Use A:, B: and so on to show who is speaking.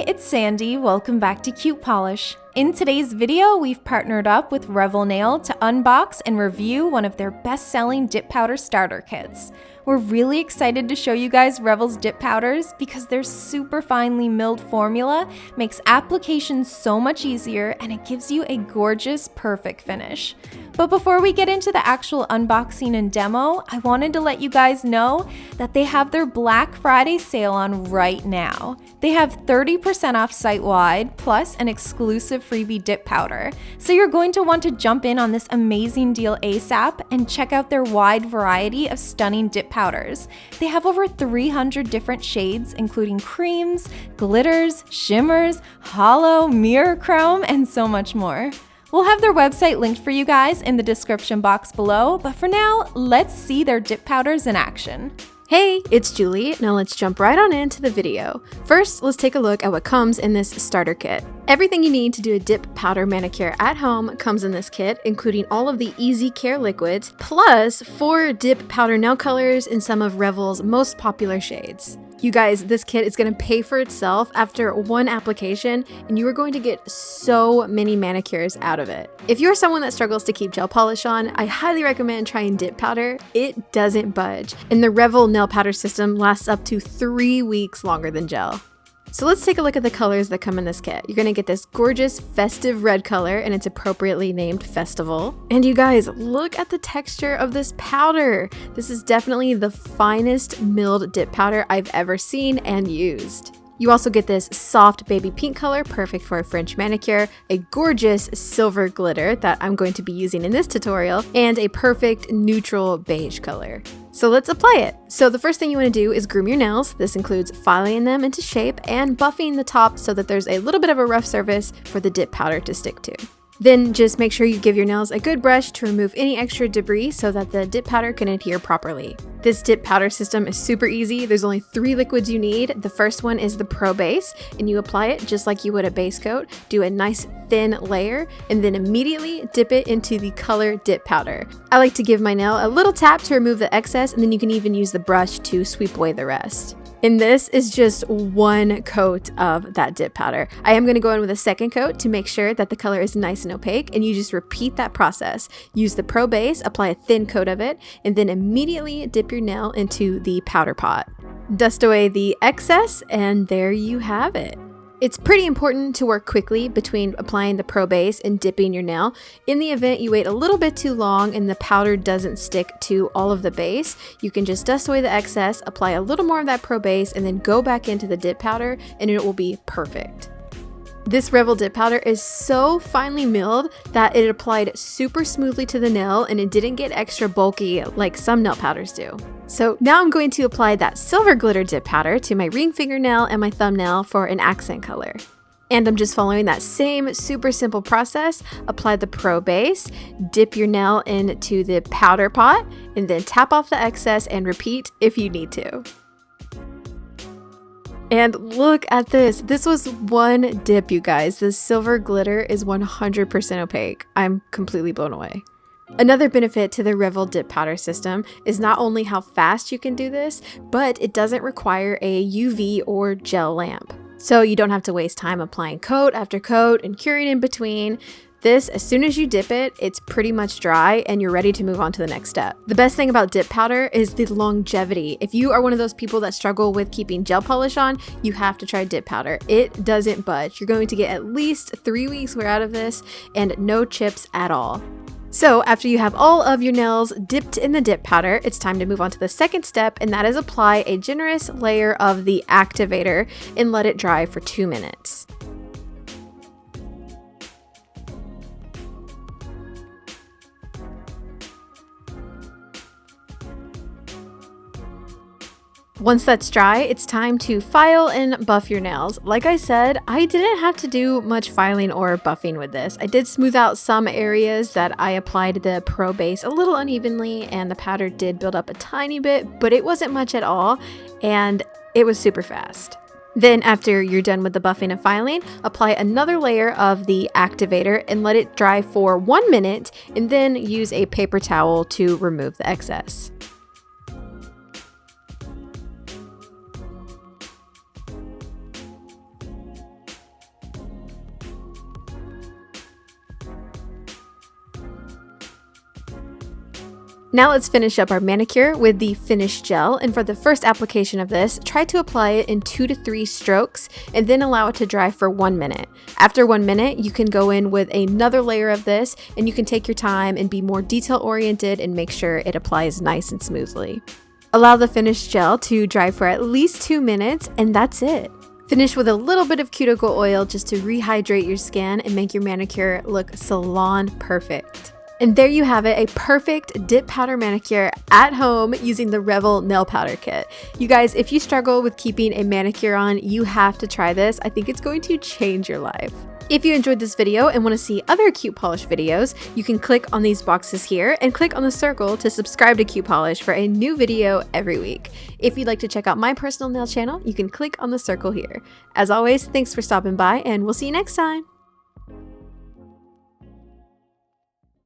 A: it's Sandy. Welcome back to Cute Polish. In today's video, we've partnered up with Revel Nail to unbox and review one of their best-selling dip powder starter kits. We're really excited to show you guys Revel's dip powders because their super finely milled formula makes application so much easier and it gives you a gorgeous, perfect finish. But before we get into the actual unboxing and demo, I wanted to let you guys know that they have their Black Friday sale on right now. They have 30% off site-wide, plus an exclusive freebie dip powder. So you're going to want to jump in on this amazing deal ASAP and check out their wide variety of stunning dip powders. They have over 300 different shades, including creams, glitters, shimmers, hollow, mirror chrome, and so much more. We'll have their website linked for you guys in the description box below, but for now, let's see their dip powders in action.
B: Hey, it's Julie. Now let's jump right on into the video. First, let's take a look at what comes in this starter kit. Everything you need to do a dip powder manicure at home comes in this kit, including all of the easy care liquids, plus 4 dip powder nail colors in some of Revel's most popular shades. You guys, this kit is going to pay for itself after one application, and you are going to get so many manicures out of it. If you're someone that struggles to keep gel polish on, I highly recommend trying dip powder. It doesn't budge, and the Revel nail powder system lasts up to 3 weeks longer than gel. So let's take a look at the colors that come in this kit. You're gonna get this gorgeous festive red color, and it's appropriately named Festival. And you guys, look at the texture of this powder. This is definitely the finest milled dip powder I've ever seen and used. You also get this soft baby pink color, perfect for a French manicure, a gorgeous silver glitter that I'm going to be using in this tutorial, and a perfect neutral beige color. So let's apply it. So the first thing you want to do is groom your nails. This includes filing them into shape and buffing the top so that there's a little bit of a rough surface for the dip powder to stick to. Then just make sure you give your nails a good brush to remove any extra debris so that the dip powder can adhere properly. This dip powder system is super easy. There's only 3 liquids you need. The first one is the Pro Base, and you apply it just like you would a base coat. Do a nice thin layer, and then immediately dip it into the color dip powder. I like to give my nail a little tap to remove the excess, and then you can even use the brush to sweep away the rest. And this is just one coat of that dip powder. I am going to go in with a second coat to make sure that the color is nice and opaque, and you just repeat that process. Use the Pro Base, apply a thin coat of it, and then immediately dip your nail into the powder pot. Dust away the excess, and there you have it. It's pretty important to work quickly between applying the Pro Base and dipping your nail. In the event you wait a little bit too long and the powder doesn't stick to all of the base, you can just dust away the excess, apply a little more of that Pro Base, and then go back into the dip powder, and it will be perfect. This Revel dip powder is so finely milled that it applied super smoothly to the nail, and it didn't get extra bulky like some nail powders do. So now I'm going to apply that silver glitter dip powder to my ring fingernail and my thumbnail for an accent color. And I'm just following that same super simple process. Apply the Pro Base, dip your nail into the powder pot, and then tap off the excess and repeat if you need to. And look at this. This was one dip, you guys. This silver glitter is 100% opaque. I'm completely blown away. Another benefit to the Revel dip powder system is not only how fast you can do this, but it doesn't require a UV or gel lamp. So you don't have to waste time applying coat after coat and curing in between. This, as soon as you dip it, it's pretty much dry and you're ready to move on to the next step. The best thing about dip powder is the longevity. If you are one of those people that struggle with keeping gel polish on, you have to try dip powder. It doesn't budge. You're going to get at least 3 weeks wear out of this and no chips at all. So after you have all of your nails dipped in the dip powder, it's time to move on to the second step, and that is apply a generous layer of the activator and let it dry for 2 minutes. Once that's dry, it's time to file and buff your nails. Like I said, I didn't have to do much filing or buffing with this. I did smooth out some areas that I applied the Pro Base a little unevenly, and the powder did build up a tiny bit, but it wasn't much at all, and it was super fast. Then after you're done with the buffing and filing, apply another layer of the activator and let it dry for 1 minute, and then use a paper towel to remove the excess. Now let's finish up our manicure with the finish gel, and for the first application of this, try to apply it in 2 to 3 strokes and then allow it to dry for 1 minute. After 1 minute, you can go in with another layer of this, and you can take your time and be more detail oriented and make sure it applies nice and smoothly. Allow the finished gel to dry for at least 2 minutes, and that's it. Finish with a little bit of cuticle oil just to rehydrate your skin and make your manicure look salon perfect. And there you have it, a perfect dip powder manicure at home using the Revel nail powder kit. You guys, if you struggle with keeping a manicure on, you have to try this. I think it's going to change your life. If you enjoyed this video and want to see other Cute Polish videos, you can click on these boxes here and click on the circle to subscribe to Cute Polish for a new video every week. If you'd like to check out my personal nail channel, you can click on the circle here. As always, thanks for stopping by, and we'll see you next time.